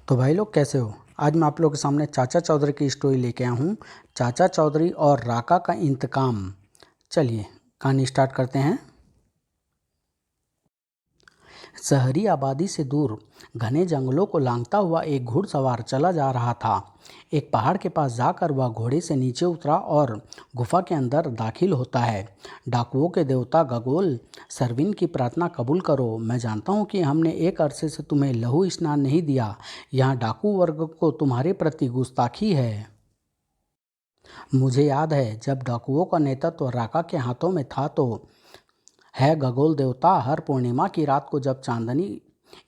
तो भाई लोग कैसे हो। आज मैं आप लोगों के सामने चाचा चौधरी की स्टोरी लेके आया हूँ। चाचा चौधरी और राका का इंतकाम। चलिए कहानी स्टार्ट करते हैं। शहरी आबादी से दूर घने जंगलों को लांघता हुआ एक घुड़सवार चला जा रहा था। एक पहाड़ के पास जाकर वह घोड़े से नीचे उतरा और गुफा के अंदर दाखिल होता है। डाकुओं के देवता गगोल सरविन की प्रार्थना कबूल करो। मैं जानता हूँ कि हमने एक अरसे से तुम्हें लहू स्नान नहीं दिया। यहाँ डाकू वर्ग को तुम्हारे प्रति गुस्ताखी है। मुझे याद है जब डाकुओं का नेतृत्व राका के हाथों में था तो है गगोल देवता, हर पूर्णिमा की रात को जब चांदनी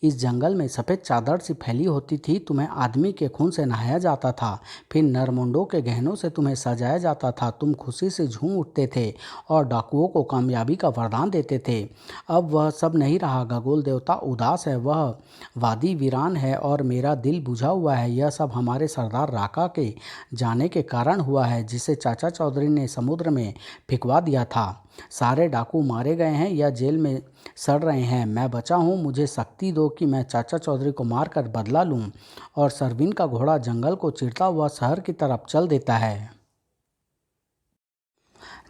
इस जंगल में सफ़ेद चादर सी फैली होती थी, तुम्हें आदमी के खून से नहाया जाता था, फिर नरमुंडों के गहनों से तुम्हें सजाया जाता था। तुम खुशी से झूम उठते थे और डाकुओं को कामयाबी का वरदान देते थे। अब वह सब नहीं रहा। गगोल देवता उदास है, वह वादी वीरान है और मेरा दिल बुझा हुआ है। यह सब हमारे सरदार राका के जाने के कारण हुआ है, जिसे चाचा चौधरी ने समुद्र में फेंकवा दिया था। सारे डाकू मारे गए हैं या जेल में सड़ रहे हैं। मैं बचा हूँ। मुझे शक्ति दो कि मैं चाचा चौधरी को मारकर बदला लूँ। और सरवीन का घोड़ा जंगल को चीरता हुआ शहर की तरफ चल देता है।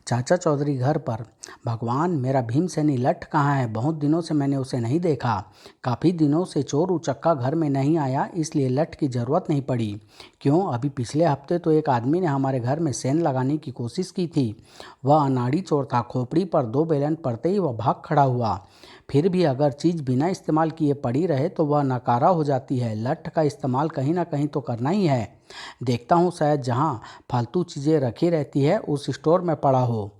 चाचा चौधरी घर पर। भगवान, मेरा भीमसेनी लट्ठ कहाँ है? बहुत दिनों से मैंने उसे नहीं देखा। काफ़ी दिनों से चोर उचक्का घर में नहीं आया, इसलिए लट्ठ की ज़रूरत नहीं पड़ी। क्यों? अभी पिछले हफ्ते तो एक आदमी ने हमारे घर में सेंध लगाने की कोशिश की थी। वह अनाड़ी चोर था। खोपड़ी पर 2 बेलन पड़ते ही वह भाग खड़ा हुआ। फिर भी अगर चीज़ बिना इस्तेमाल किए पड़ी रहे तो वह नकारा हो जाती है। लट्ठ का इस्तेमाल कहीं ना कहीं तो करना ही है। देखता हूँ शायद जहाँ फालतू चीज़ें रखी रहती है उस स्टोर में पड़ा हो।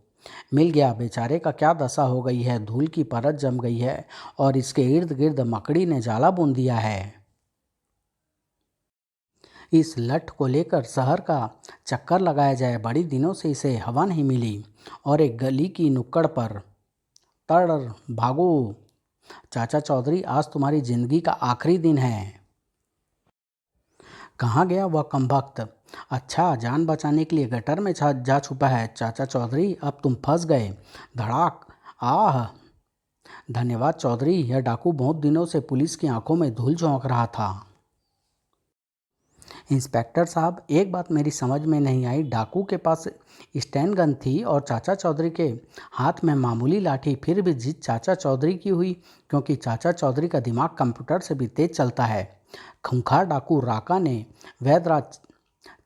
मिल गया। बेचारे का क्या दशा हो गई है। धूल की परत जम गई है और इसके इर्द गिर्द मकड़ी ने जाला बुन दिया है। इस लठ को लेकर शहर का चक्कर लगाया जाए। बड़ी दिनों से इसे हवा नहीं मिली। और एक गली की नुक्कड़ पर तड़ भागो। चाचा चौधरी, आज तुम्हारी जिंदगी का आखिरी दिन है। कहाँ गया वह कमबख्त? अच्छा, जान बचाने के लिए गटर में जा छुपा है। चाचा चौधरी, अब तुम फंस गए। धड़ाक। आह! धन्यवाद चौधरी। यह डाकू बहुत दिनों से पुलिस की आंखों में धूल झोंक रहा था। इंस्पेक्टर साहब, एक बात मेरी समझ में नहीं आई। डाकू के पास स्टैन गन थी और चाचा चौधरी के हाथ में मामूली लाठी, फिर भी जीत चाचा चौधरी की हुई, क्योंकि चाचा चौधरी का दिमाग कंप्यूटर से भी तेज चलता है। खूंखार डाकू राका ने वैद्यराज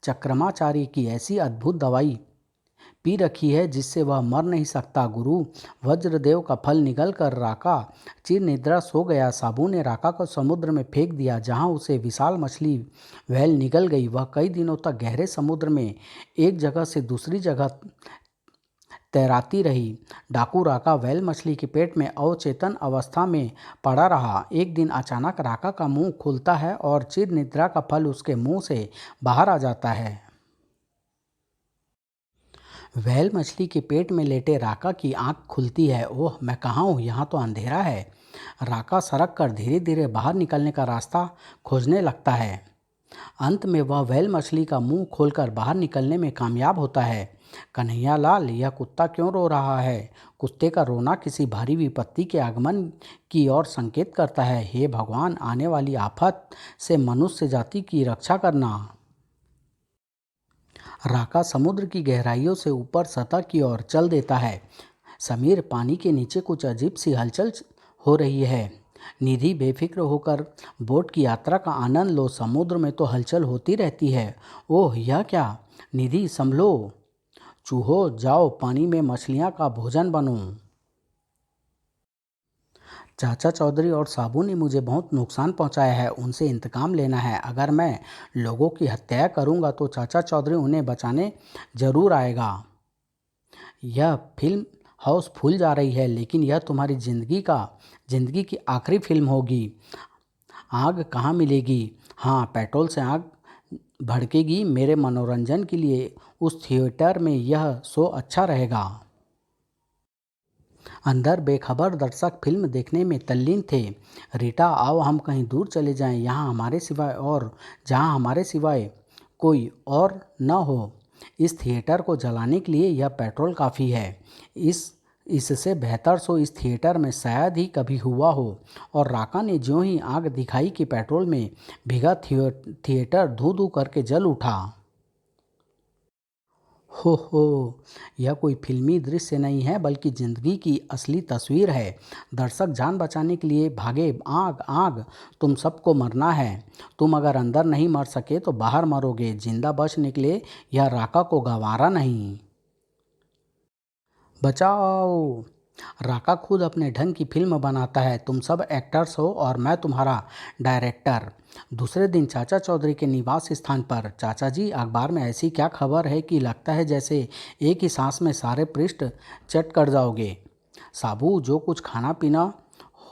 चक्रमाचारी की ऐसी अद्भुत दवाई पी रखी है जिससे वह मर नहीं सकता। गुरु वज्रदेव का फल निगल कर राका चिर निद्रा सो गया। साबू ने राका को समुद्र में फेंक दिया, जहां उसे विशाल मछली व्हेल निगल गई। वह कई दिनों तक गहरे समुद्र में एक जगह से दूसरी जगह तैराती रही। डाकू राका व्हेल मछली के पेट में अवचेतन अवस्था में पड़ा रहा। एक दिन अचानक राका का मुंह खुलता है और चिर निद्रा का फल उसके मुंह से बाहर आ जाता है। व्हेल मछली के पेट में लेटे राका की आंख खुलती है। ओह, मैं कहाँ हूँ? यहाँ तो अंधेरा है। राका सरक कर धीरे धीरे बाहर निकलने का रास्ता खोजने लगता है। अंत में वह व्हेल मछली का मुंह खोलकर बाहर निकलने में कामयाब होता है। कन्हैया लाल, यह कुत्ता क्यों रो रहा है? कुत्ते का रोना किसी भारी विपत्ति के आगमन की ओर संकेत करता है। हे भगवान, आने वाली आफत से मनुष्य जाति की रक्षा करना। राका समुद्र की गहराइयों से ऊपर सतह की ओर चल देता है। समीर, पानी के नीचे कुछ अजीब सी हलचल हो रही है। निधि, बेफिक्र होकर बोट की यात्रा का आनंद लो। समुद्र में तो हलचल होती रहती है। ओह, यह क्या? निधि, संभलो। चूहो, जाओ पानी में मछलियाँ का भोजन बनो। चाचा चौधरी और साबू ने मुझे बहुत नुकसान पहुंचाया है। उनसे इंतकाम लेना है। अगर मैं लोगों की हत्या करूंगा तो चाचा चौधरी उन्हें बचाने जरूर आएगा। यह फिल्म हाउस फूल जा रही है, लेकिन यह तुम्हारी जिंदगी की आखिरी फिल्म होगी। आग कहाँ मिलेगी? हाँ, पेट्रोल से आग भड़केगी। मेरे मनोरंजन के लिए उस थिएटर में यह शो अच्छा रहेगा। अंदर बेखबर दर्शक फिल्म देखने में तल्लीन थे। रीटा, आओ हम कहीं दूर चले जाएं, जहां हमारे सिवाय कोई और न हो। इस थिएटर को जलाने के लिए यह पेट्रोल काफ़ी है। इस इससे बेहतर सो इस थिएटर में शायद ही कभी हुआ हो। और राका ने ज्यों ही आग दिखाई कि पेट्रोल में भीगा थिएटर धू धू करके जल उठा। हो, यह कोई फिल्मी दृश्य नहीं है बल्कि जिंदगी की असली तस्वीर है। दर्शक जान बचाने के लिए भागे, आग आग, तुम सबको मरना है। तुम अगर अंदर नहीं मर सके तो बाहर मरोगे, जिंदा बच निकले यह राका को गंवारा नहीं। बचाओ। राका खुद अपने ढंग की फिल्म बनाता है, तुम सब एक्टर्स हो और मैं तुम्हारा डायरेक्टर। दूसरे दिन चाचा चौधरी के निवास स्थान पर। चाचा जी, अखबार में ऐसी क्या खबर है कि लगता है जैसे एक ही सांस में सारे पृष्ठ चट कर जाओगे। साबू, जो कुछ खाना पीना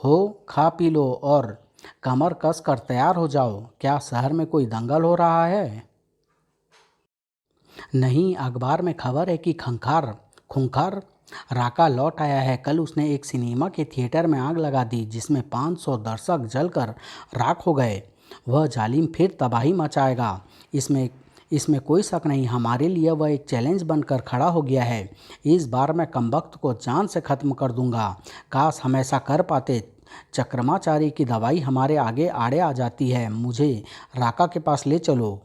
हो खा पी लो और कमर कस कर तैयार हो जाओ। क्या शहर में कोई दंगल हो रहा है? नहीं, अखबार में खबर है कि खंखार खूंखार राका लौट आया है। कल उसने एक सिनेमा के थिएटर में आग लगा दी जिसमें 500 दर्शक जलकर राख हो गए। वह जालिम फिर तबाही मचाएगा, इसमें इसमें कोई शक नहीं। हमारे लिए वह एक चैलेंज बनकर खड़ा हो गया है। इस बार मैं कमबख्त को जान से ख़त्म कर दूंगा। काश हम ऐसा कर पाते। चक्रमाचारी की दवाई हमारे आगे आड़े आ जाती है। मुझे राका के पास ले चलो।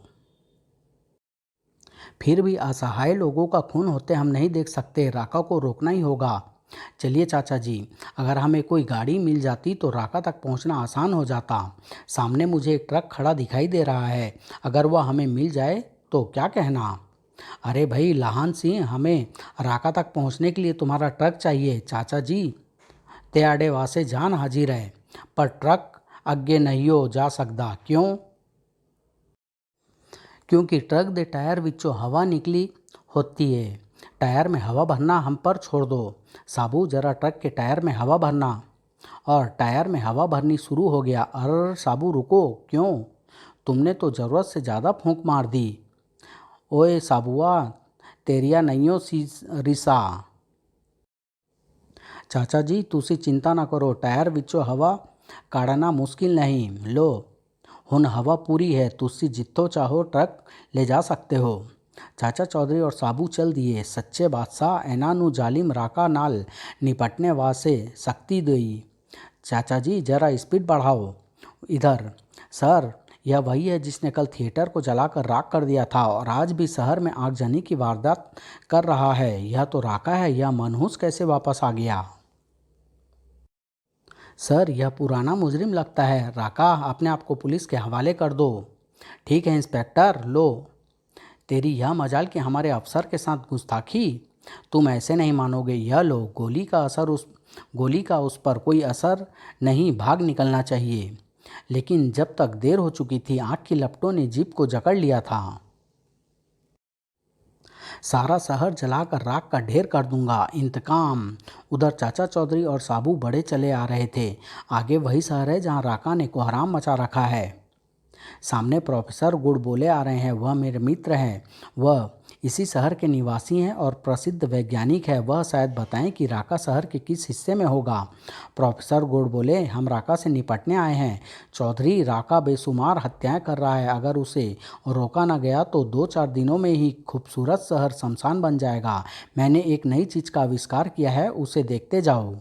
फिर भी असहाय लोगों का खून होते हम नहीं देख सकते। राका को रोकना ही होगा। चलिए चाचा जी, अगर हमें कोई गाड़ी मिल जाती तो राका तक पहुंचना आसान हो जाता। सामने मुझे एक ट्रक खड़ा दिखाई दे रहा है, अगर वह हमें मिल जाए तो क्या कहना? अरे भाई लाहन सिंह, हमें राका तक पहुंचने के लिए तुम्हारा ट्रक चाहिए। चाचा जी, ते आड़े वासे जान हाजिर है, पर ट्रक अगे नहीं हो जा सकता। क्यों? क्योंकि ट्रक दे टायर विचों हवा निकली होती है। टायर में हवा भरना हम पर छोड़ दो। साबू, जरा ट्रक के टायर में हवा भरना। और टायर में हवा भरनी शुरू हो गया। अरे साबू रुको, क्यों? तुमने तो ज़रूरत से ज़्यादा फूंक मार दी। ओए साबुआ, तेरिया नैयो सी रिसा। चाचा जी, तुसी चिंता ना करो, टायर विचों हवा काढ़ना मुश्किल नहीं। लो, हुन हवा पूरी है, तुसी जितो चाहो ट्रक ले जा सकते हो। चाचा चौधरी और साबू चल दिए। सच्चे बादशाह एनानू जालिम राका नाल निपटने वासे शक्ति दई। चाचा जी, जरा स्पीड बढ़ाओ। इधर सर, यह वही है जिसने कल थिएटर को जलाकर राख कर दिया था और आज भी शहर में आगजनी की वारदात कर रहा है। यह तो राका है। यह मनहूस कैसे वापस आ गया? सर, यह पुराना मुजरिम लगता है। राका, अपने आप को पुलिस के हवाले कर दो। ठीक है इंस्पेक्टर, लो। तेरी यह मजाल कि हमारे अफसर के साथ गुस्ताखी। तुम ऐसे नहीं मानोगे। यह लो, गोली का उस पर कोई असर नहीं, भाग निकलना चाहिए। लेकिन जब तक देर हो चुकी थी, आग की लपटों ने जीप को जकड़ लिया था। सारा शहर जलाकर राख का ढेर कर दूंगा। इंतकाम। उधर चाचा चौधरी और साबू बड़े चले आ रहे थे। आगे वही शहर है जहाँ राका ने कोहराम मचा रखा है। सामने प्रोफेसर गुड़बोले आ रहे हैं। वह मेरे मित्र हैं। वह इसी शहर के निवासी हैं और प्रसिद्ध वैज्ञानिक है। वह शायद बताएं कि राका शहर के किस हिस्से में होगा। प्रोफेसर गुड़बोले, हम राका से निपटने आए हैं। चौधरी, राका बेशुमार हत्याएं कर रहा है। अगर उसे रोका ना गया तो 2-4 दिनों में ही खूबसूरत शहर शमशान बन जाएगा। मैंने एक नई चीज़ का आविष्कार किया है, उसे देखते जाओ।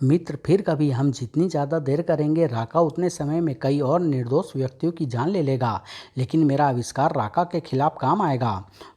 मित्र, फिर कभी हम जितनी ज़्यादा देर करेंगे, राका उतने समय में कई और निर्दोष व्यक्तियों की जान ले लेगा। लेकिन मेरा आविष्कार राका के खिलाफ काम आएगा।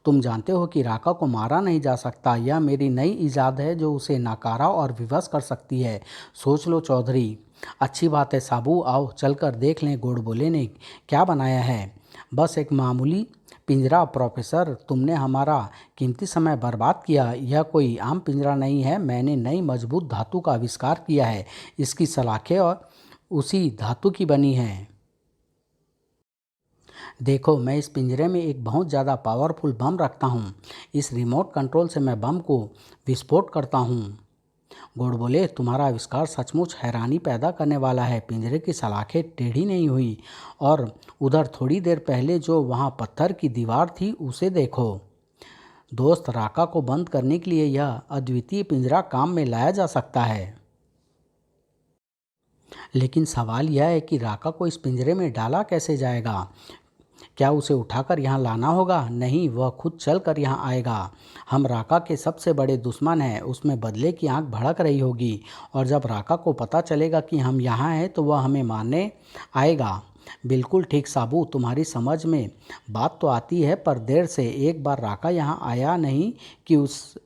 तुम जानते हो कि राका को मारा नहीं जा सकता। यह मेरी नई ईजाद है जो उसे नकारा और विवश कर सकती है। सोच लो चौधरी। अच्छी बात है साबू, आओ चलकर देख लें गोडबोले ने क्या बनाया है। बस एक मामूली पिंजरा। प्रोफेसर, तुमने हमारा कीमती समय बर्बाद किया। यह कोई आम पिंजरा नहीं है। मैंने नई मजबूत धातु का आविष्कार किया है। इसकी सलाखें और उसी धातु की बनी हैं। देखो, मैं इस पिंजरे में एक बहुत ज़्यादा पावरफुल बम रखता हूँ। इस रिमोट कंट्रोल से मैं बम को विस्फोट करता हूँ। गुड़ बोले, तुम्हारा आविष्कार सचमुच हैरानी पैदा करने वाला है। पिंजरे की सलाखें टेढ़ी नहीं हुई। और उधर थोड़ी देर पहले जो वहाँ पत्थर की दीवार थी उसे देखो। दोस्त, राका को बंद करने के लिए यह अद्वितीय पिंजरा काम में लाया जा सकता है। लेकिन सवाल यह है कि राका को इस पिंजरे में डाला कैसे जाएगा। क्या उसे उठाकर यहाँ लाना होगा? नहीं, वह खुद चल कर यहाँ आएगा। हम राका के सबसे बड़े दुश्मन हैं। उसमें बदले की आंख भड़क रही होगी और जब राका को पता चलेगा कि हम यहाँ हैं तो वह हमें मारने आएगा। बिल्कुल ठीक साबू, तुम्हारी समझ में बात तो आती है, पर देर से। एक बार राका यहाँ आया नहीं कि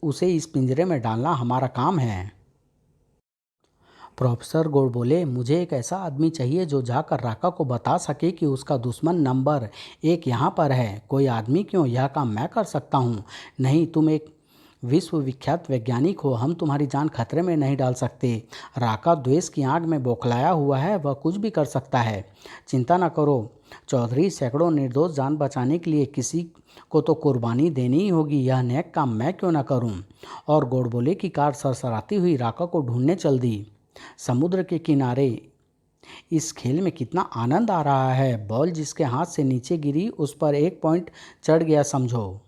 उसे इस पिंजरे में डालना हमारा काम है। प्रोफेसर गौड़ बोले, मुझे एक ऐसा आदमी चाहिए जो जाकर राका को बता सके कि उसका दुश्मन नंबर 1 यहाँ पर है। कोई आदमी क्यों, यह काम मैं कर सकता हूँ। नहीं, तुम एक विश्वविख्यात वैज्ञानिक हो, हम तुम्हारी जान खतरे में नहीं डाल सकते। राका द्वेष की आग में बौखलाया हुआ है, वह कुछ भी कर सकता है। चिंता न करो चौधरी, सैकड़ों निर्दोष जान बचाने के लिए किसी को तो कुर्बानी देनी ही होगी। यह नेक काम मैं क्यों न करूं। और गौड़ बोले की कार सरसराती हुई राका को ढूंढने चल दी। समुद्र के किनारे इस खेल में कितना आनंद आ रहा है। बॉल जिसके हाथ से नीचे गिरी उस पर 1 पॉइंट चढ़ गया समझो।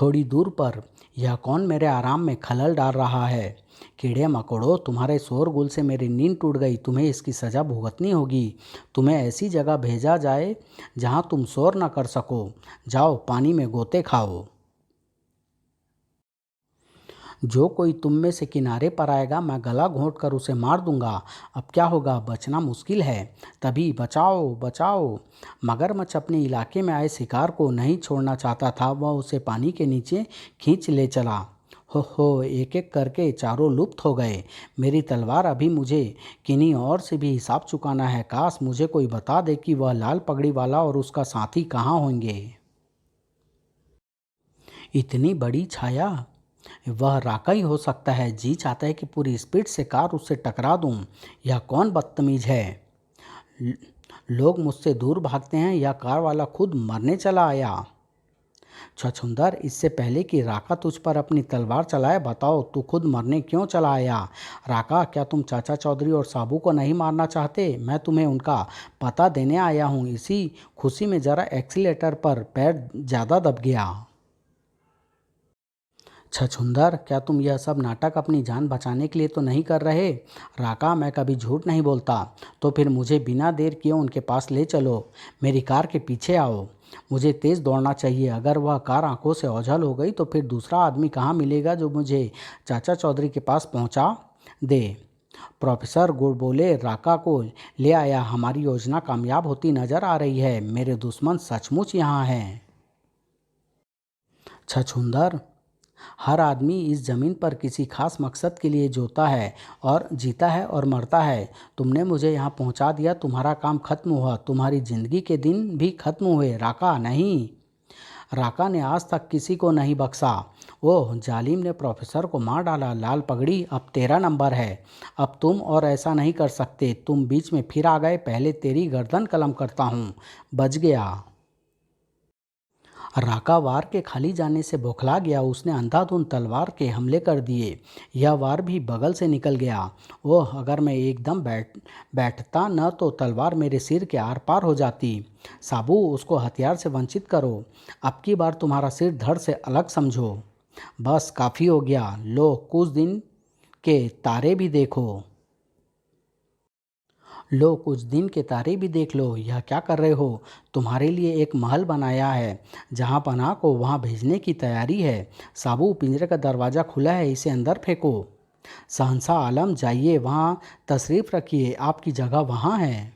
थोड़ी दूर पर यह कौन मेरे आराम में खलल डाल रहा है। कीड़े मकोड़ों, तुम्हारे शोरगुल से मेरी नींद टूट गई। तुम्हें इसकी सज़ा भुगतनी होगी। तुम्हें ऐसी जगह भेजा जाए जहां तुम शोर न कर सको। जाओ पानी में गोते खाओ। जो कोई तुम में से किनारे पर आएगा मैं गला घोंट कर उसे मार दूंगा। अब क्या होगा, बचना मुश्किल है। तभी बचाओ बचाओ। मगरमच्छ अपने इलाके में आए शिकार को नहीं छोड़ना चाहता था। वह उसे पानी के नीचे खींच ले चला। हो, एक एक करके चारों लुप्त हो गए। मेरी तलवार अभी मुझे किन्हीं और से भी हिसाब चुकाना है। काश मुझे कोई बता दे कि वह लाल पगड़ी वाला और उसका साथी कहाँ होंगे। इतनी बड़ी छाया, वह राका ही हो सकता है। जी चाहता है कि पूरी स्पीड से कार उससे टकरा दूं। यह कौन बदतमीज है। ल- लोग मुझसे दूर भागते हैं या कार वाला खुद मरने चला आया। छछूंदर, इससे पहले कि राका तुझ पर अपनी तलवार चलाए, बताओ तू खुद मरने क्यों चला आया। राका, क्या तुम चाचा चौधरी और साबू को नहीं मारना चाहते? मैं तुम्हें उनका पता देने आया हूँ। इसी खुशी में जरा एक्सीलेटर पर पैर ज़्यादा दब गया। छछूंदर, क्या तुम यह सब नाटक अपनी जान बचाने के लिए तो नहीं कर रहे? राका, मैं कभी झूठ नहीं बोलता। तो फिर मुझे बिना देर किए उनके पास ले चलो। मेरी कार के पीछे आओ। मुझे तेज़ दौड़ना चाहिए। अगर वह कार आंखों से ओझल हो गई तो फिर दूसरा आदमी कहाँ मिलेगा जो मुझे चाचा चौधरी के पास पहुँचा दे। प्रोफेसर गुड़ बोले, राका को ले आया। हमारी योजना कामयाब होती नजर आ रही है। मेरे दुश्मन सचमुच यहाँ हैं। छछूंदर, हर आदमी इस ज़मीन पर किसी खास मकसद के लिए जोता है और जीता है और मरता है। तुमने मुझे यहाँ पहुँचा दिया, तुम्हारा काम खत्म हुआ। तुम्हारी ज़िंदगी के दिन भी खत्म हुए। राका नहीं। राका ने आज तक किसी को नहीं बख्शा। ओह, जालिम ने प्रोफेसर को मार डाला। लाल पगड़ी, अब तेरा नंबर है। अब तुम और ऐसा नहीं कर सकते। तुम बीच में फिर आ गए। पहले तेरी गर्दन कलम करता हूँ। बच गया। राका वार के खाली जाने से बौखला गया। उसने अंधाधुंध तलवार के हमले कर दिए। यह वार भी बगल से निकल गया। ओह, अगर मैं एकदम बैठता न तो तलवार मेरे सिर के आर पार हो जाती। साबू, उसको हथियार से वंचित करो। अब की बार तुम्हारा सिर धड़ से अलग समझो। बस काफ़ी हो गया। लो, कुछ दिन के तारे भी देखो। लो, कुछ दिन के तारे भी देख लो। यह क्या कर रहे हो? तुम्हारे लिए एक महल बनाया है। जहाँ पनाह को वहाँ भेजने की तैयारी है। साबू, पिंजरे का दरवाज़ा खुला है, इसे अंदर फेंको। शहंशाह आलम, जाइए वहाँ तशरीफ़ रखिए। आपकी जगह वहाँ है।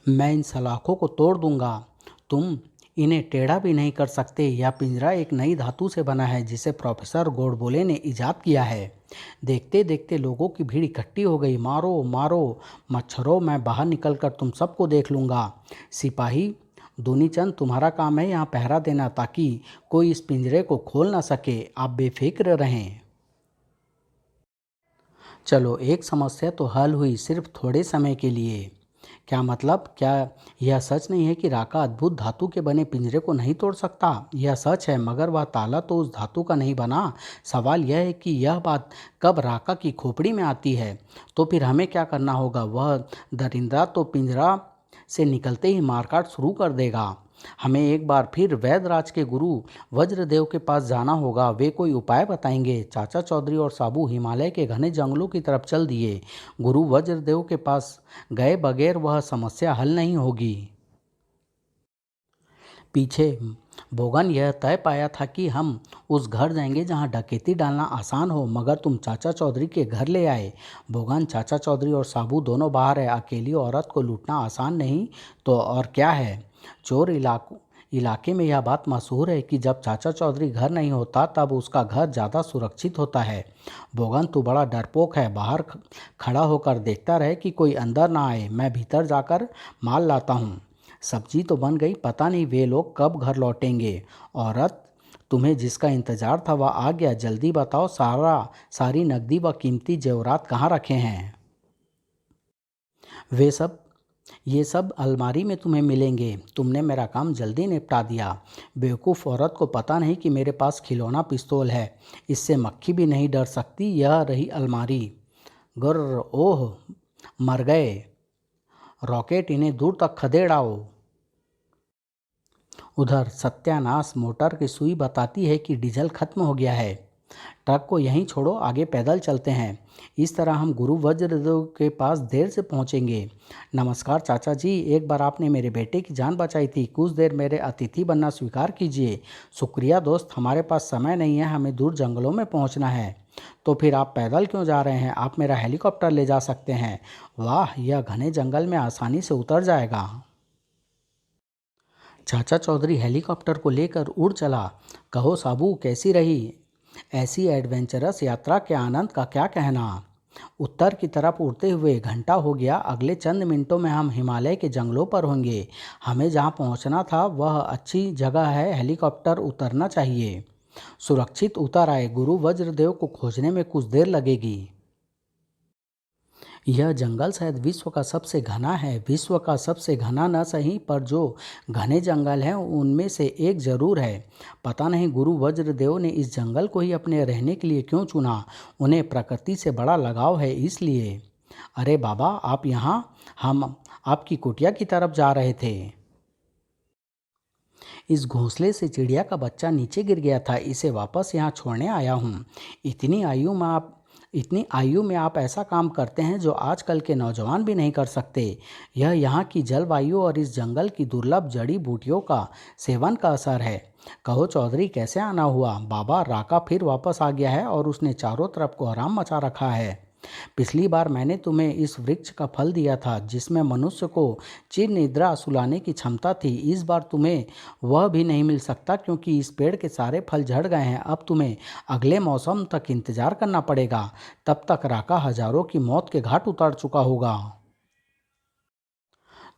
मैं इन सलाखों को तोड़ दूंगा। तुम इन्हें टेढ़ा भी नहीं कर सकते। यह पिंजरा एक नई धातु से बना है जिसे प्रोफेसर गोडबोले ने ईजाद किया है। देखते देखते लोगों की भीड़ इकट्ठी हो गई। मारो मारो मच्छरों, मैं बाहर निकलकर तुम सबको देख लूँगा। सिपाही दूनीचंद, तुम्हारा काम है यहाँ पहरा देना ताकि कोई इस पिंजरे को खोल ना सके। आप बेफिक्र रहें। चलो, एक समस्या तो हल हुई, सिर्फ थोड़े समय के लिए। क्या मतलब? क्या यह सच नहीं है कि राका अद्भुत धातु के बने पिंजरे को नहीं तोड़ सकता? यह सच है, मगर वह ताला तो उस धातु का नहीं बना। सवाल यह है कि यह बात कब राका की खोपड़ी में आती है। तो फिर हमें क्या करना होगा? वह दरिंदा तो पिंजरा से निकलते ही मारकाट शुरू कर देगा। हमें एक बार फिर वैद्यराज के गुरु वज्रदेव के पास जाना होगा, वे कोई उपाय बताएंगे। चाचा चौधरी और साबू हिमालय के घने जंगलों की तरफ चल दिए। गुरु वज्रदेव के पास गए बगैर वह समस्या हल नहीं होगी। पीछे बोगन यह तय पाया था कि हम उस घर जाएंगे जहां डकैती डालना आसान हो, मगर तुम चाचा चौधरी के घर ले आए। बोगन, चाचा चौधरी और साबू दोनों बाहर है। अकेली औरत को लूटना आसान नहीं तो और क्या है। चोर इलाके में यह बात मशहूर है कि जब चाचा चौधरी घर नहीं होता तब उसका घर ज़्यादा सुरक्षित होता है। बोगन, तू बड़ा डरपोक है। बाहर खड़ा होकर देखता रहे कि कोई अंदर ना आए। मैं भीतर जाकर माल लाता हूँ। सब्जी तो बन गई, पता नहीं वे लोग कब घर लौटेंगे। औरत, तुम्हें जिसका इंतजार था वह आ गया। जल्दी बताओ, सारी नकदी व कीमती जेवरात कहाँ रखे हैं। ये सब अलमारी में तुम्हें मिलेंगे। तुमने मेरा काम जल्दी निपटा दिया। बेवकूफ़ औरत को पता नहीं कि मेरे पास खिलौना पिस्तौल है। इससे मक्खी भी नहीं डर सकती। यह रही अलमारी। गुर्र, ओह, मर गए। रॉकेट, इन्हें दूर तक खदेड़ाओ। उधर सत्यानाश, मोटर की सुई बताती है कि डीजल खत्म हो गया है। ट्रक को यहीं छोड़ो, आगे पैदल चलते हैं। इस तरह हम गुरु वज्रदेव के पास देर से पहुंचेंगे। नमस्कार चाचा जी, एक बार आपने मेरे बेटे की जान बचाई थी। कुछ देर मेरे अतिथि बनना स्वीकार कीजिए। शुक्रिया दोस्त, हमारे पास समय नहीं है, हमें दूर जंगलों में पहुंचना है। तो फिर आप पैदल क्यों जा रहे हैं? आप मेरा हेलीकॉप्टर ले जा सकते हैं। वाह, यह घने जंगल में आसानी से उतर जाएगा। चाचा चौधरी हेलीकॉप्टर को लेकर उड़ चला। कहो साबू, कैसी रही ऐसी एडवेंचरस यात्रा के आनंद का क्या कहना। उत्तर की तरफ उड़ते हुए घंटा हो गया। अगले चंद मिनटों में हम हिमालय के जंगलों पर होंगे। हमें जहां पहुंचना था वह अच्छी जगह है। हेलीकॉप्टर उतरना चाहिए। सुरक्षित उतर आए। गुरु वज्रदेव को खोजने में कुछ देर लगेगी। यह जंगल शायद विश्व का सबसे घना है। विश्व का सबसे घना न सही, पर जो घने जंगल हैं उनमें से एक जरूर है। पता नहीं गुरु वज्रदेव ने इस जंगल को ही अपने रहने के लिए क्यों चुना। उन्हें प्रकृति से बड़ा लगाव है इसलिए। अरे बाबा, आप यहाँ? हम आपकी कुटिया की तरफ जा रहे थे। इस घोंसले से चिड़िया का बच्चा नीचे गिर गया था। इसे वापस यहाँ छोड़ने आया हूँ। इतनी आयु में आप ऐसा काम करते हैं जो आजकल के नौजवान भी नहीं कर सकते। यह यहाँ की जलवायु और इस जंगल की दुर्लभ जड़ी बूटियों का सेवन का असर है। कहो चौधरी, कैसे आना हुआ? बाबा, राका फिर वापस आ गया है और उसने चारों तरफ को आराम मचा रखा है। पिछली बार मैंने तुम्हें इस वृक्ष का फल दिया था जिसमें मनुष्य को चिर निद्रा सुलाने की क्षमता थी। इस बार तुम्हें वह भी नहीं मिल सकता क्योंकि इस पेड़ के सारे फल झड़ गए हैं। अब तुम्हें अगले मौसम तक इंतजार करना पड़ेगा। तब तक राका हजारों की मौत के घाट उतर चुका होगा।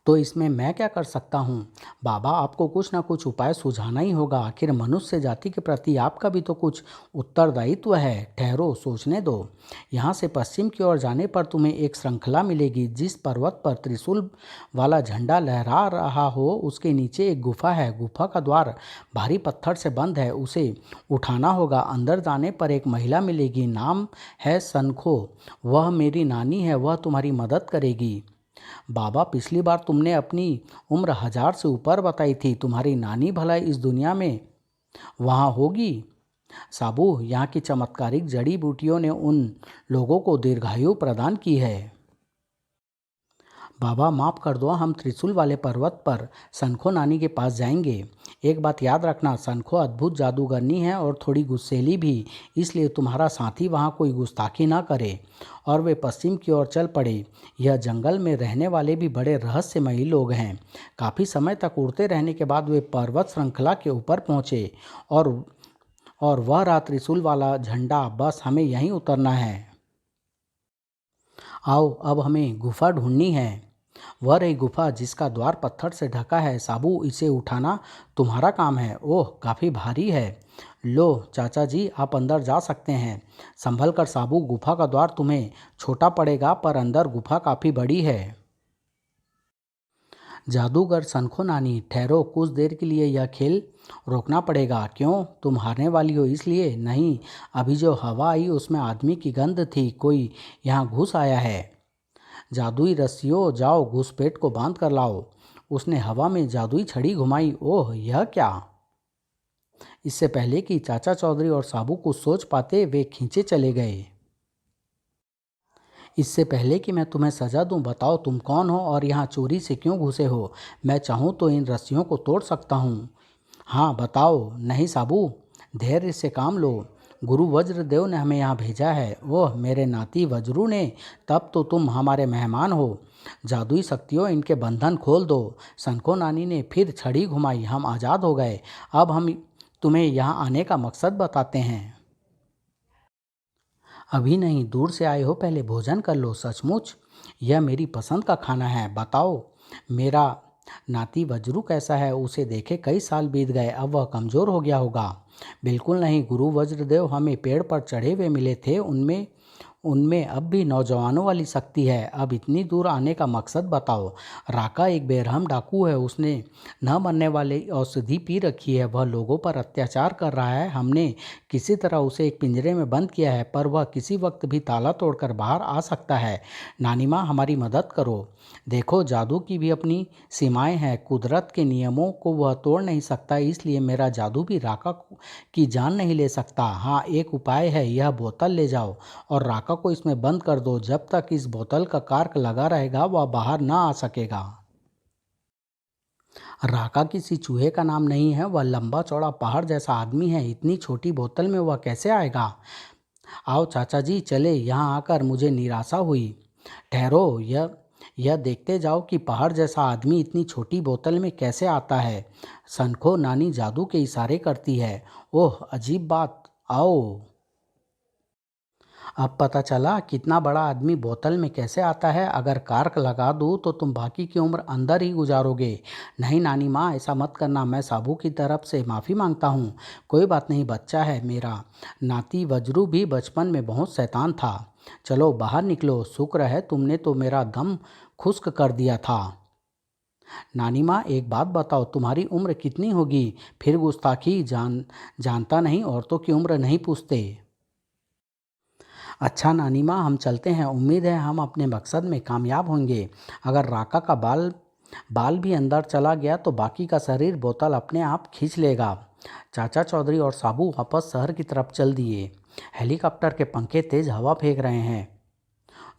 तो इसमें मैं क्या कर सकता हूँ? बाबा, आपको कुछ ना कुछ उपाय सुझाना ही होगा। आखिर मनुष्य जाति के प्रति आपका भी तो कुछ उत्तरदायित्व है। ठहरो, सोचने दो। यहाँ से पश्चिम की ओर जाने पर तुम्हें एक श्रृंखला मिलेगी। जिस पर्वत पर त्रिशूल वाला झंडा लहरा रहा हो उसके नीचे एक गुफा है। गुफा का द्वार भारी पत्थर से बंद है, उसे उठाना होगा। अंदर जाने पर एक महिला मिलेगी, नाम है सनखो। वह मेरी नानी है, वह तुम्हारी मदद करेगी। बाबा, पिछली बार तुमने अपनी उम्र 1000 से ऊपर बताई थी। तुम्हारी नानी भला इस दुनिया में वहाँ होगी? साबू, यहाँ की चमत्कारिक जड़ी बूटियों ने उन लोगों को दीर्घायु प्रदान की है। बाबा, माफ़ कर दो, हम त्रिशूल वाले पर्वत पर सनखो नानी के पास जाएंगे। एक बात याद रखना, सनखो अद्भुत जादूगरनी है और थोड़ी गुस्सैली भी, इसलिए तुम्हारा साथी वहाँ कोई गुस्ताखी ना करे। और वे पश्चिम की ओर चल पड़े। यह जंगल में रहने वाले भी बड़े रहस्यमयी लोग हैं। काफ़ी समय तक उड़ते रहने के बाद वे पर्वत श्रृंखला के ऊपर पहुँचे और वह रहा त्रिशूल वाला झंडा। बस हमें यहीं उतरना है। आओ, अब हमें गुफा ढूंढनी है। वह रही गुफा जिसका द्वार पत्थर से ढका है। साबू, इसे उठाना तुम्हारा काम है। ओह, काफ़ी भारी है। लो चाचा जी, आप अंदर जा सकते हैं। संभल कर साबू, गुफा का द्वार तुम्हें छोटा पड़ेगा पर अंदर गुफा काफ़ी बड़ी है। जादूगर सनखो नानी, ठहरो, कुछ देर के लिए यह खेल रोकना पड़ेगा। क्यों, तुम हारने वाली हो इसलिए? नहीं, अभी जो हवा आई उसमें आदमी की गंध थी। कोई यहाँ घुस आया है। जादुई रस्सियों, जाओ घुसपैठ को बांध कर लाओ। उसने हवा में जादुई छड़ी घुमाई। ओह, यह क्या! इससे पहले कि चाचा चौधरी और साबू कुछ सोच पाते, वे खींचे चले गए। इससे पहले कि मैं तुम्हें सजा दूं, बताओ तुम कौन हो और यहाँ चोरी से क्यों घुसे हो? मैं चाहूँ तो इन रस्सियों को तोड़ सकता हूँ। हाँ बताओ। नहीं साबू, धैर्य से काम लो। गुरु वज्रदेव ने हमें यहाँ भेजा है। ओह मेरे नाती वज्रू ने, तब तो तुम हमारे मेहमान हो। जादुई शक्तियों, इनके बंधन खोल दो। सनको नानी ने फिर छड़ी घुमाई। हम आज़ाद हो गए। अब हम तुम्हें यहाँ आने का मकसद बताते हैं। अभी नहीं, दूर से आए हो, पहले भोजन कर लो। सचमुच यह मेरी पसंद का खाना है। बताओ मेरा नाती वज्रू कैसा है? उसे देखे कई साल बीत गए, अब वह कमज़ोर हो गया होगा। बिल्कुल नहीं गुरु वज्रदेव, हमें पेड़ पर चढ़े हुए मिले थे, उनमें उनमें अब भी नौजवानों वाली शक्ति है। अब इतनी दूर आने का मकसद बताओ। राका एक बेरहम डाकू है। उसने न मरने वाली औषधि पी रखी है। वह लोगों पर अत्याचार कर रहा है। हमने किसी तरह उसे एक पिंजरे में बंद किया है, पर वह किसी वक्त भी ताला तोड़कर बाहर आ सकता है। नानी माँ, हमारी मदद करो। देखो, जादू की भी अपनी सीमाएं हैं। कुदरत के नियमों को वह तोड़ नहीं सकता, इसलिए मेरा जादू भी राका की जान नहीं ले सकता। हाँ, एक उपाय है, यह बोतल ले जाओ और राका को इसमें बंद कर दो। जब तक इस बोतल का कार्क लगा रहेगा, वह बाहर ना आ सकेगा। राका किसी चूहे का नाम नहीं है। वह लंबा चौड़ा पहाड़ जैसा आदमी है। इतनी छोटी बोतल में वह कैसे आएगा? आओ चाचा जी, चले। यहाँ आकर मुझे निराशा हुई। ठहरो, यह देखते जाओ कि पहाड़ जैसा आदमी इतनी छोटी बोतल में कैसे आता है। सनखो नानी जादू के इशारे करती है। ओह अजीब बात। आओ, अब पता चला कितना बड़ा आदमी बोतल में कैसे आता है। अगर कार्क लगा दूँ तो तुम बाकी की उम्र अंदर ही गुजारोगे। नहीं नानी माँ, ऐसा मत करना। मैं साबू की तरफ से माफ़ी मांगता हूँ। कोई बात नहीं, बच्चा है मेरा। नाती वज्रू भी बचपन में बहुत शैतान था। चलो बाहर निकलो। शुक्र है तुमने तो मेरा दम खुश्क कर दिया था। नानी माँ, एक बात बताओ, तुम्हारी उम्र कितनी होगी? फिर गुस्ताखी। जानता नहीं, औरतों की उम्र नहीं पूछते। अच्छा नानी माँ, हम चलते हैं। उम्मीद है हम अपने मकसद में कामयाब होंगे। अगर राका का बाल बाल भी अंदर चला गया तो बाकी का शरीर बोतल अपने आप खींच लेगा। चाचा चौधरी और साबू वापस शहर की तरफ चल दिए। हेलीकॉप्टर के पंखे तेज हवा फेंक रहे हैं।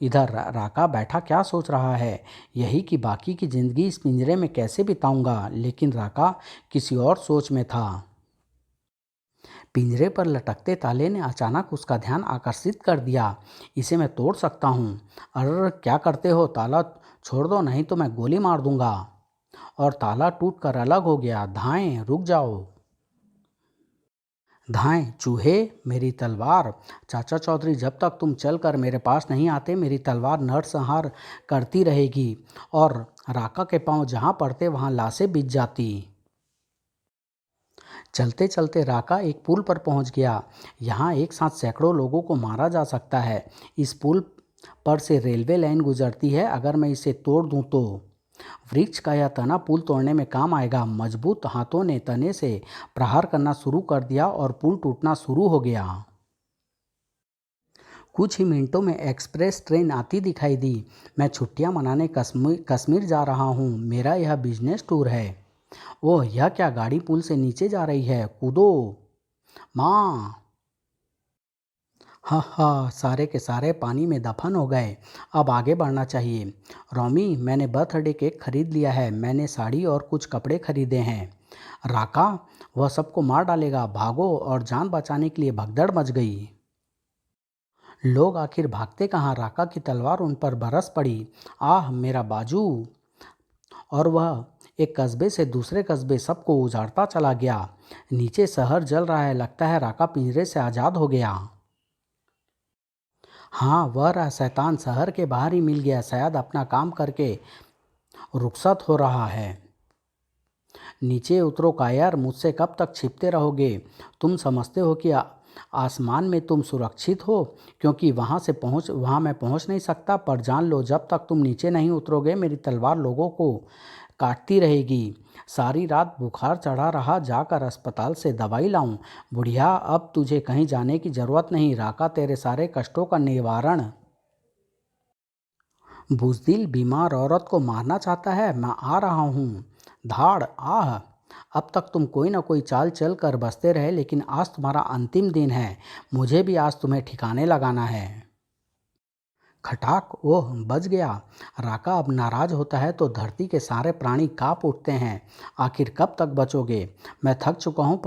इधर राका बैठा क्या सोच रहा है, यही कि बाकी की ज़िंदगी इस पिंजरे में कैसे बिताऊंगा। लेकिन राका किसी और सोच में था। पिंजरे पर लटकते ताले ने अचानक उसका ध्यान आकर्षित कर दिया। इसे मैं तोड़ सकता हूँ। अरे क्या करते हो? ताला छोड़ दो, नहीं तो मैं गोली मार दूंगा। और ताला टूटकर अलग हो गया। धाएं, रुक जाओ। धाएं, चूहे, मेरी तलवार। चाचा चौधरी, जब तक तुम चलकर मेरे पास नहीं आते, मेरी तलवार नरसंहार करती रहेगी। और राका के पांव जहाँ पड़ते वहाँ लाशें बिछ जाती। चलते चलते राका एक पुल पर पहुंच गया। यहाँ एक साथ सैकड़ों लोगों को मारा जा सकता है। इस पुल पर से रेलवे लाइन गुजरती है। अगर मैं इसे तोड़ दूं तो वृक्ष का यह तना पुल तोड़ने में काम आएगा। मजबूत हाथों ने तने से प्रहार करना शुरू कर दिया और पुल टूटना शुरू हो गया। कुछ ही मिनटों में एक्सप्रेस ट्रेन आती दिखाई दी। मैं छुट्टियां मनाने कश्मीर जा रहा हूँ। मेरा यह बिजनेस टूर है। ओह, यह क्या! गाड़ी पुल से नीचे जा रही है। कूदो माँ। हाँ हाँ, सारे के सारे पानी में दफन हो गए। अब आगे बढ़ना चाहिए। रॉमी, मैंने बर्थडे केक खरीद लिया है। मैंने साड़ी और कुछ कपड़े खरीदे हैं। राका, वह सबको मार डालेगा। भागो। और जान बचाने के लिए भगदड़ मच गई। लोग आखिर भागते कहाँ? राका की तलवार उन पर बरस पड़ी। आह मेरा बाजू! और वह एक कस्बे से दूसरे कस्बे सबको उजाड़ता चला गया। नीचे शहर जल रहा है। लगता है राका पिंजरे से आज़ाद हो गया। हाँ, वह रहा शैतान शहर के बाहर ही मिल गया। शायद अपना काम करके रुखसत हो रहा है। नीचे उतरो कायर, मुझसे कब तक छिपते रहोगे? तुम समझते हो कि आसमान में तुम सुरक्षित हो, क्योंकि वहाँ मैं पहुँच नहीं सकता। पर जान लो, जब तक तुम नीचे नहीं उतरोगे, मेरी तलवार लोगों को काटती रहेगी। सारी रात बुखार चढ़ा रहा। जाकर अस्पताल से दवाई लाऊं? बुढ़िया, अब तुझे कहीं जाने की ज़रूरत नहीं। राका तेरे सारे कष्टों का निवारण बुज़दिल बीमार औरत को मारना चाहता है, मैं आ रहा हूँ। धाड़ आह। अब तक तुम कोई ना कोई चाल चल कर बसते रहे, लेकिन आज तुम्हारा अंतिम दिन है। मुझे भी आज तुम्हें ठिकाने लगाना है। खटाक, ओह बच गया। राका अब नाराज होता है तो धरती के सारे प्राणी कांप उठते हैं। आखिर कब तक बचोगे? मैं थक चुका हूँ,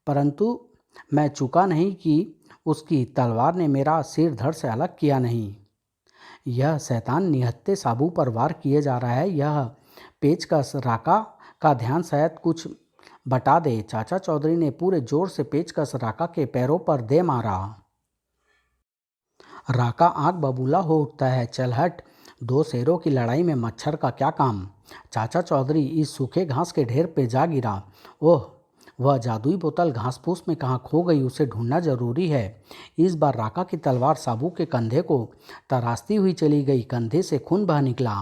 परंतु मैं चूका नहीं कि उसकी तलवार ने मेरा सिर धड़ से अलग किया नहीं। यह शैतान निहत्थे साबू पर वार किए जा रहा है। यह पेचकस राका का ध्यान शायद कुछ बता दे। चाचा चौधरी ने पूरे जोर से पेचकस राका के पैरों पर दे मारा। राका आग बबूला हो उठता है। चल हट, दो शेरों की लड़ाई में मच्छर का क्या काम। चाचा चौधरी इस सूखे घास के ढेर पे जा गिरा। ओह, वह जादुई बोतल घास फूस में कहाँ खो गई, उसे ढूंढना जरूरी है। इस बार राका की तलवार साबू के कंधे को तराशती हुई चली गई। कंधे से खून बह निकला।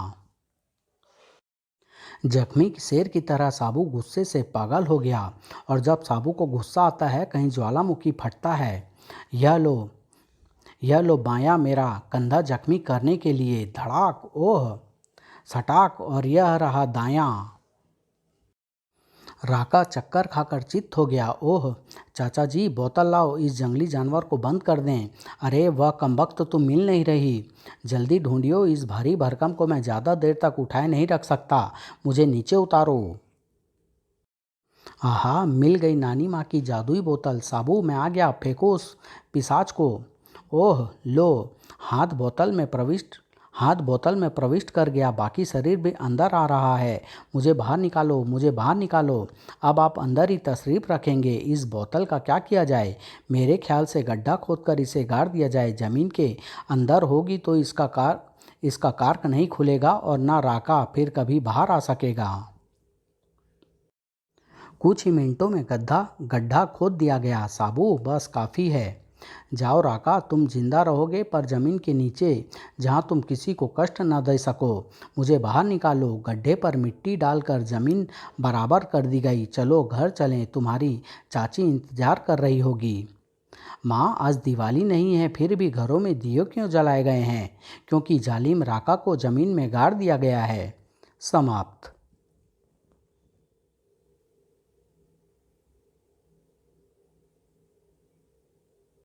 जख्मी शेर की तरह साबू गुस्से से पागल हो गया। और जब साबू को गुस्सा आता है, कहीं ज्वालामुखी फटता है। यह लो, यह लो बायां मेरा कंधा जख्मी करने के लिए। धड़ाक, ओह, सटाक, और यह रहा दायां। राका चक्कर खाकर चित्त हो गया। ओह चाचा जी, बोतल लाओ, इस जंगली जानवर को बंद कर दें। अरे वह कमबख्त तो मिल नहीं रही। जल्दी ढूंढियो, इस भारी भरकम को मैं ज़्यादा देर तक उठाए नहीं रख सकता। मुझे नीचे उतारो। आहा, मिल गई नानी माँ की जादुई बोतल। साबू मैं आ गया, फेंको उस पिशाच को। ओह लो, हाथ बोतल में प्रविष्ट हाथ बोतल में प्रविष्ट कर गया। बाकी शरीर भी अंदर आ रहा है। मुझे बाहर निकालो, मुझे बाहर निकालो। अब आप अंदर ही तशरीफ रखेंगे। इस बोतल का क्या किया जाए? मेरे ख्याल से गड्ढा खोदकर इसे गाड़ दिया जाए। ज़मीन के अंदर होगी तो इसका कार्क नहीं खुलेगा और ना राका फिर कभी बाहर आ सकेगा। कुछ ही मिनटों में गड्ढा खोद दिया गया। साबू बस काफ़ी है। जाओ राका, तुम जिंदा रहोगे पर ज़मीन के नीचे, जहाँ तुम किसी को कष्ट न दे सको। मुझे बाहर निकालो। गड्ढे पर मिट्टी डालकर ज़मीन बराबर कर दी गई। चलो घर चलें, तुम्हारी चाची इंतज़ार कर रही होगी। माँ, आज दिवाली नहीं है, फिर भी घरों में दिए क्यों जलाए गए हैं? क्योंकि जालिम राका को ज़मीन में गाड़ दिया गया है। समाप्त।